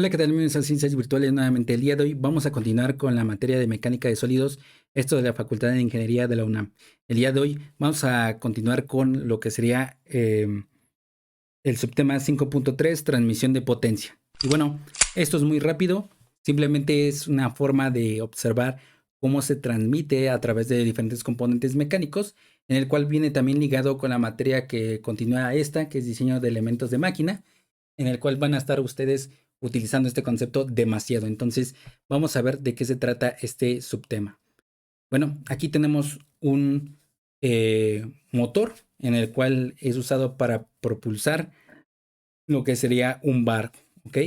Hola, ¿qué tal? Bienvenidos a Ciencias Virtuales nuevamente. El día de hoy vamos a continuar con la materia de mecánica de sólidos, esto de la Facultad de Ingeniería de la UNAM. El día de hoy vamos a continuar con lo que sería el subtema 5.3, transmisión de potencia. Y bueno, esto es muy rápido, simplemente es una forma de observar cómo se transmite a través de diferentes componentes mecánicos, en el cual viene también ligado con la materia que continúa esta, que es diseño de elementos de máquina, en el cual van a estar ustedes utilizando este concepto demasiado. Entonces, vamos a ver de qué se trata este subtema. Bueno, aquí tenemos un motor en el cual es usado para propulsar lo que sería un barco, ¿ok?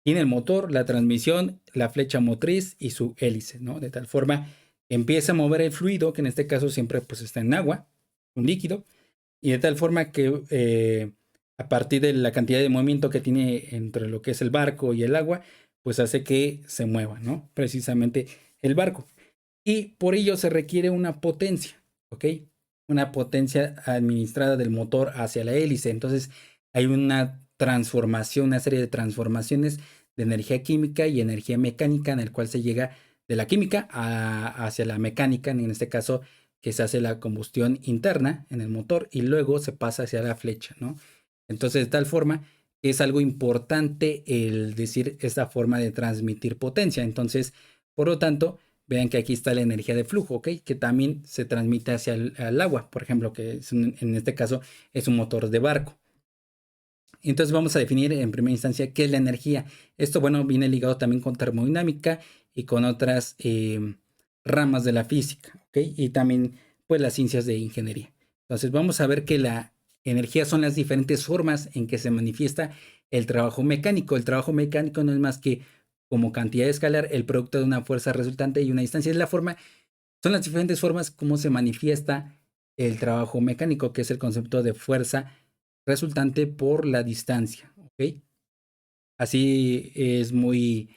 Tiene el motor, la transmisión, la flecha motriz y su hélice, ¿no? De tal forma, empieza a mover el fluido, que en este caso siempre pues está en agua, un líquido, y de tal forma que a partir de la cantidad de movimiento que tiene entre lo que es el barco y el agua, pues hace que se mueva, ¿no? Precisamente el barco. Y por ello se requiere una potencia, ¿ok? Una potencia administrada del motor hacia la hélice. Entonces hay una transformación, una serie de transformaciones de energía química y energía mecánica en el cual se llega de la química hacia la mecánica, en este caso que se hace la combustión interna en el motor y luego se pasa hacia la flecha, ¿no? Entonces, de tal forma que es algo importante el decir esta forma de transmitir potencia. Entonces, por lo tanto, vean que aquí está la energía de flujo, ¿ok? Que también se transmite hacia el agua, por ejemplo, que es en este caso es un motor de barco. Entonces vamos a definir en primera instancia qué es la energía. Esto, bueno, viene ligado también con termodinámica y con otras ramas de la física, ¿ok? Y también, pues, las ciencias de ingeniería. Entonces vamos a ver que la energía son las diferentes formas en que se manifiesta el trabajo mecánico. El trabajo mecánico no es más que como cantidad escalar el producto de una fuerza resultante y una distancia. Es la forma, son las diferentes formas como se manifiesta el trabajo mecánico, que es el concepto de fuerza resultante por la distancia, ¿ok? Así es muy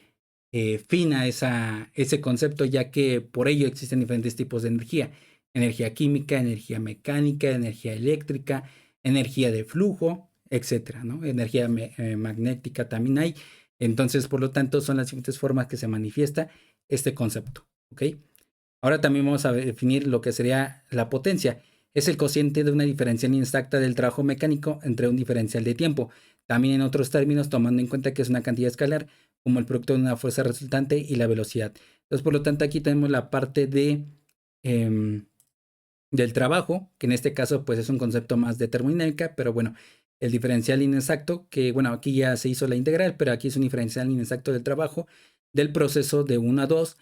fina ese concepto, ya que por ello existen diferentes tipos de energía. Energía química, energía mecánica, energía eléctrica, energía de flujo, etcétera, ¿no? Energía magnética también hay. Entonces, por lo tanto, son las diferentes formas que se manifiesta este concepto, ¿ok? Ahora también vamos a definir lo que sería la potencia. Es el cociente de una diferencial inexacta del trabajo mecánico entre un diferencial de tiempo. También en otros términos, tomando en cuenta que es una cantidad escalar, como el producto de una fuerza resultante y la velocidad. Entonces, por lo tanto, aquí tenemos la parte em, del trabajo, que en este caso pues es un concepto más de termodinámica, pero bueno, el diferencial inexacto, que bueno, aquí ya se hizo la integral, pero aquí es un diferencial inexacto del trabajo del proceso de 1 a 2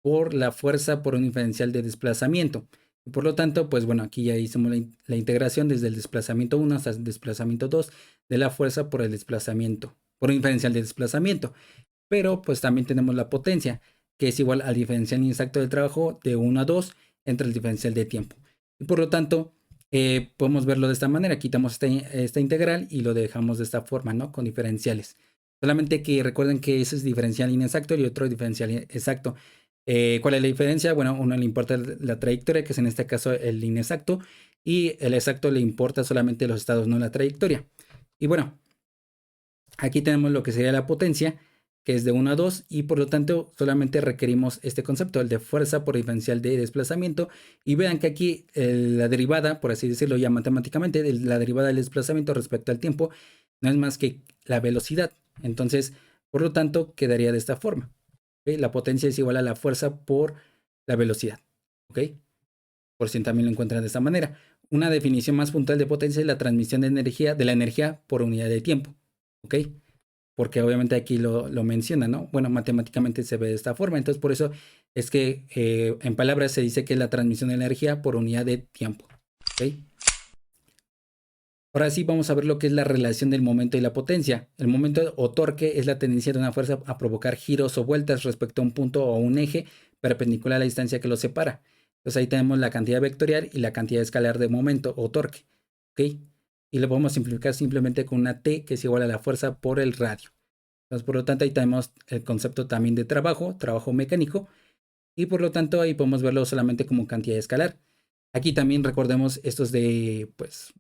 por la fuerza por un diferencial de desplazamiento. Y por lo tanto, pues bueno, aquí ya hicimos la integración desde el desplazamiento 1 hasta el desplazamiento 2 de la fuerza por el desplazamiento, por un diferencial de desplazamiento. Pero pues también tenemos la potencia, que es igual al diferencial inexacto del trabajo de 1 a 2 entre el diferencial de tiempo. Y por lo tanto, podemos verlo de esta manera. Quitamos esta integral y lo dejamos de esta forma, ¿no? Con diferenciales. Solamente que recuerden que ese es diferencial inexacto y otro diferencial exacto. ¿Cuál es la diferencia? Bueno, uno le importa la trayectoria, que es en este caso el inexacto, y el exacto le importa solamente los estados, no la trayectoria. Y bueno, aquí tenemos lo que sería la potencia, que es de 1 a 2, y por lo tanto solamente requerimos este concepto, el de fuerza por diferencial de desplazamiento. Y vean que aquí la derivada, por así decirlo ya matemáticamente, la derivada del desplazamiento respecto al tiempo, no es más que la velocidad. Entonces, por lo tanto, quedaría de esta forma. ¿Ok? La potencia es igual a la fuerza por la velocidad. ¿Ok? Por si también lo encuentran de esta manera. Una definición más puntual de potencia es la transmisión de la energía por unidad de tiempo. ¿Ok? Porque obviamente aquí lo menciona, ¿no? Bueno, matemáticamente se ve de esta forma. Entonces, por eso es que en palabras se dice que es la transmisión de energía por unidad de tiempo. ¿Ok? Ahora sí vamos a ver lo que es la relación del momento y la potencia. El momento o torque es la tendencia de una fuerza a provocar giros o vueltas respecto a un punto o un eje perpendicular a la distancia que los separa. Entonces ahí tenemos la cantidad vectorial y la cantidad escalar de momento o torque. ¿Ok? Y lo podemos simplificar simplemente con una T que es igual a la fuerza por el radio. Entonces, por lo tanto, ahí tenemos el concepto también de trabajo mecánico, y por lo tanto ahí podemos verlo solamente como cantidad escalar. Aquí también recordemos estos de, pues,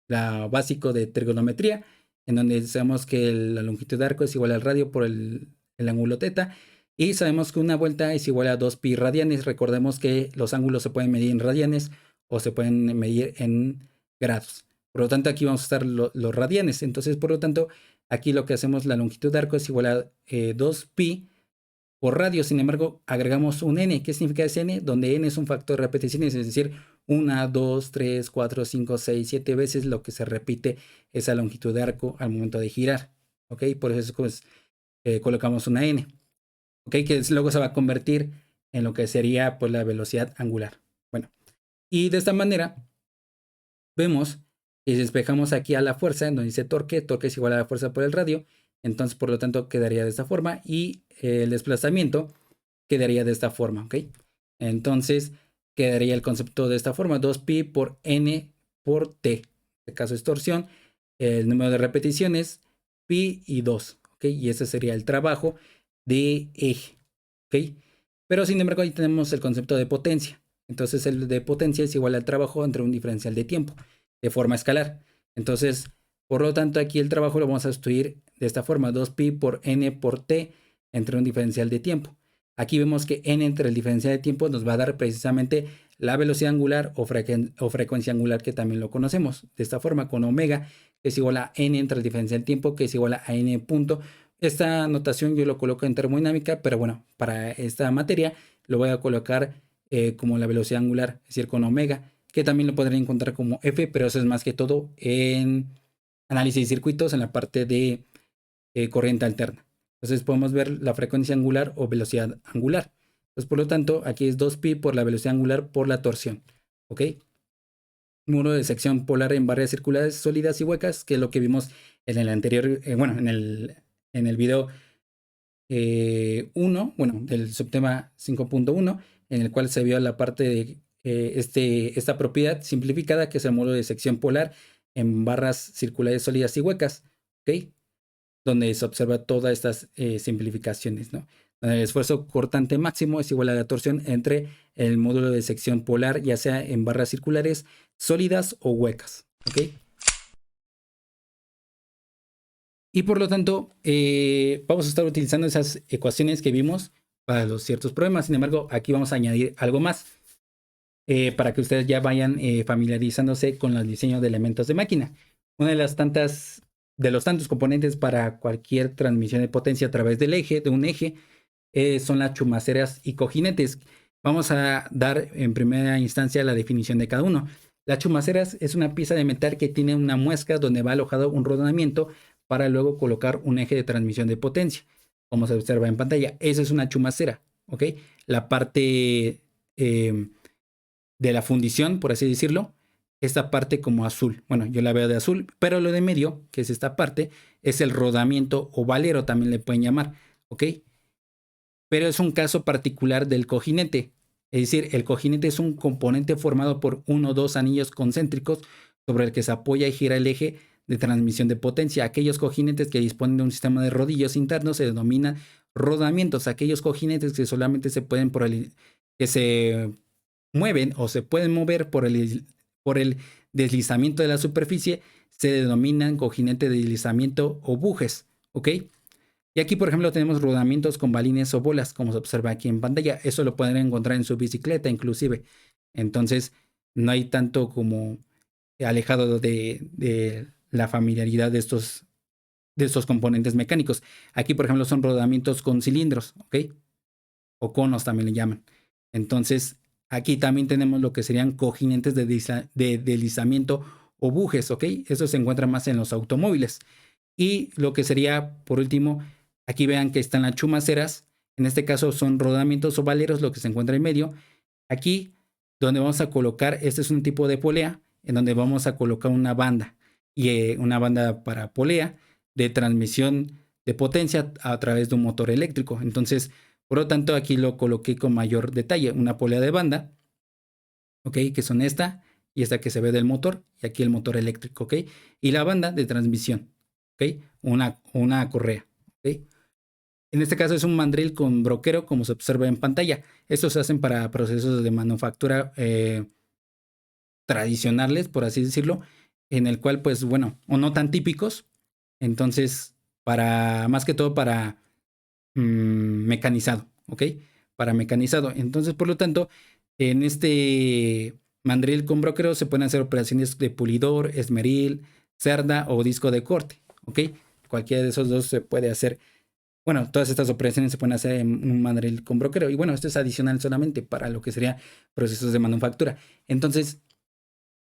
la básico de trigonometría, en donde sabemos que la longitud de arco es igual al radio por el ángulo teta, y sabemos que una vuelta es igual a 2pi radianes. Recordemos que los ángulos se pueden medir en radianes o se pueden medir en grados. Por lo tanto, aquí vamos a estar los radianes. Entonces, por lo tanto, aquí lo que hacemos, la longitud de arco es igual a 2pi por radio. Sin embargo, agregamos un n. ¿Qué significa ese n? Donde n es un factor de repeticiones, es decir, 1, 2, 3, 4, 5, 6, 7 veces lo que se repite esa longitud de arco al momento de girar. ¿Ok? Por eso pues, colocamos una n. ¿Ok? Que luego se va a convertir en lo que sería pues, la velocidad angular. Bueno, y de esta manera vemos que si despejamos aquí a la fuerza, en donde dice torque, torque es igual a la fuerza por el radio, entonces por lo tanto quedaría de esta forma, y el desplazamiento quedaría de esta forma, ¿ok? Entonces quedaría el concepto de esta forma, 2pi por n por t. En este caso es torsión, el número de repeticiones, pi y 2, ¿ok? Y ese sería el trabajo de eje, ¿ok? Pero sin embargo ahí tenemos el concepto de potencia. Entonces el de potencia es igual al trabajo entre un diferencial de tiempo, de forma escalar. Entonces, por lo tanto, aquí el trabajo lo vamos a sustituir de esta forma, 2pi por n por t entre un diferencial de tiempo. Aquí vemos que n entre el diferencial de tiempo nos va a dar precisamente la velocidad angular o frecuencia angular, que también lo conocemos. De esta forma, con omega, que es igual a n entre el diferencial de tiempo, que es igual a n punto. Esta notación yo lo coloco en termodinámica, pero bueno, para esta materia lo voy a colocar como la velocidad angular, es decir, con omega, que también lo podría encontrar como f, pero eso es más que todo en análisis de circuitos, en la parte de corriente alterna. Entonces podemos ver la frecuencia angular o velocidad angular. Entonces, por lo tanto, aquí es 2pi por la velocidad angular por la torsión. ¿Ok? Muro de sección polar en barras circulares sólidas y huecas, que es lo que vimos en el anterior, bueno, en el video 1, bueno, del subtema 5.1, en el cual se vio la parte de esta propiedad simplificada, que es el módulo de sección polar en barras circulares sólidas y huecas, ¿ok? Donde se observa todas estas simplificaciones, ¿no? El esfuerzo cortante máximo es igual a la torsión entre el módulo de sección polar, ya sea en barras circulares sólidas o huecas, ¿ok? Y por lo tanto, vamos a estar utilizando esas ecuaciones que vimos para los ciertos problemas. Sin embargo, aquí vamos a añadir algo más para que ustedes ya vayan familiarizándose con el diseño de elementos de máquina. Una de los tantos componentes para cualquier transmisión de potencia a través de un eje, son las chumaceras y cojinetes. Vamos a dar en primera instancia la definición de cada uno. Las chumaceras es una pieza de metal que tiene una muesca donde va alojado un rodamiento para luego colocar un eje de transmisión de potencia, como se observa en pantalla. Esa es una chumacera, ¿ok? La parte de la fundición, por así decirlo, esta parte como azul. Bueno, yo la veo de azul, pero lo de medio, que es esta parte, es el rodamiento o valero, también le pueden llamar, ¿ok? Pero es un caso particular del cojinete. Es decir, el cojinete es un componente formado por uno o dos anillos concéntricos sobre el que se apoya y gira el eje de transmisión de potencia. Aquellos cojinetes que disponen de un sistema de rodillos internos se denominan rodamientos. Aquellos cojinetes que solamente se pueden que se mueven o se pueden mover por el deslizamiento de la superficie se denominan cojinete de deslizamiento o bujes, ¿ok? Y aquí, por ejemplo, tenemos rodamientos con balines o bolas, como se observa aquí en pantalla. Eso lo pueden encontrar en su bicicleta, inclusive. Entonces, no hay tanto como alejado de la familiaridad de estos componentes mecánicos. Aquí, por ejemplo, son rodamientos con cilindros, ¿ok? O conos también le llaman. Entonces, aquí también tenemos lo que serían cojinentes de deslizamiento o bujes, ¿ok? Eso se encuentra más en los automóviles. Y lo que sería, por último, aquí vean que están las chumaceras. En este caso son rodamientos o valeros, lo que se encuentra en medio. Aquí, donde vamos a colocar, este es un tipo de polea, en donde vamos a colocar una banda. Y una banda para polea de transmisión de potencia a través de un motor eléctrico. Entonces, por lo tanto, aquí lo coloqué con mayor detalle. Una polea de banda, ¿ok? Que son esta y esta que se ve del motor. Y aquí el motor eléctrico, ¿ok? Y la banda de transmisión, ¿ok? Una correa, ¿ok? En este caso es un mandril con broquero, como se observa en pantalla. Estos se hacen para procesos de manufactura tradicionales, por así decirlo, en el cual, pues bueno, o no tan típicos, Entonces, para más que todo para mecanizado, ¿ok? Para mecanizado. Entonces, por lo tanto, en este mandril con broquero se pueden hacer operaciones de pulidor, esmeril, cerda o disco de corte, ¿ok? Cualquiera de esos dos se puede hacer. Bueno, todas estas operaciones se pueden hacer en un mandril con broquero. Y bueno, esto es adicional solamente para lo que sería procesos de manufactura. Entonces,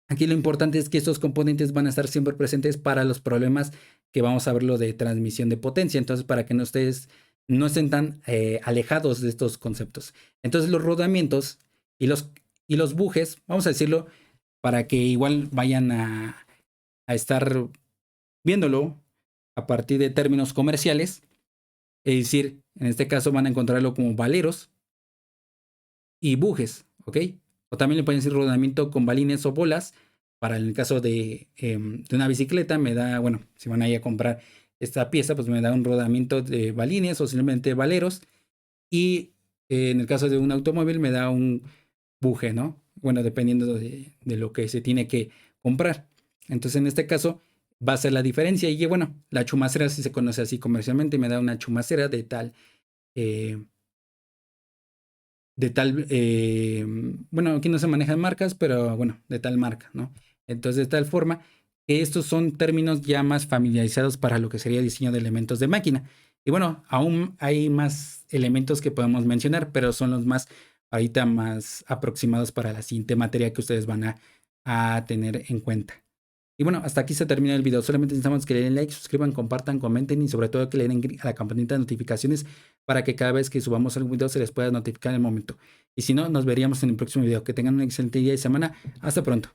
aquí lo importante es que estos componentes van a estar siempre presentes para los problemas que vamos a verlo de transmisión de potencia. Entonces, para que no ustedes no estén tan alejados de estos conceptos. Entonces, los rodamientos y los bujes, vamos a decirlo, para que igual vayan a estar viéndolo a partir de términos comerciales. Es decir, en este caso van a encontrarlo como valeros y bujes, ¿ok? O también le pueden decir rodamiento con balines o bolas. Para el caso de una bicicleta, me da, bueno, si van ahí a comprar esta pieza, pues me da un rodamiento de balines o simplemente valeros. Y en el caso de un automóvil, me da un buje, ¿no? Bueno, dependiendo de lo que se tiene que comprar. Entonces, en este caso, va a ser la diferencia. Y bueno, la chumacera, si se conoce así comercialmente, me da una chumacera eh, de tal, bueno, aquí no se manejan marcas, pero bueno, de tal marca, ¿no? Entonces, de tal forma que estos son términos ya más familiarizados para lo que sería diseño de elementos de máquina. Y bueno, aún hay más elementos que podemos mencionar, pero son los más, ahorita más aproximados para la siguiente materia que ustedes van a tener en cuenta. Y bueno, hasta aquí se termina el video. Solamente necesitamos que le den like, suscriban, compartan, comenten y sobre todo que le den a la campanita de notificaciones para que cada vez que subamos algún video se les pueda notificar en el momento. Y si no, nos veríamos en el próximo video. Que tengan un excelente día y semana. Hasta pronto.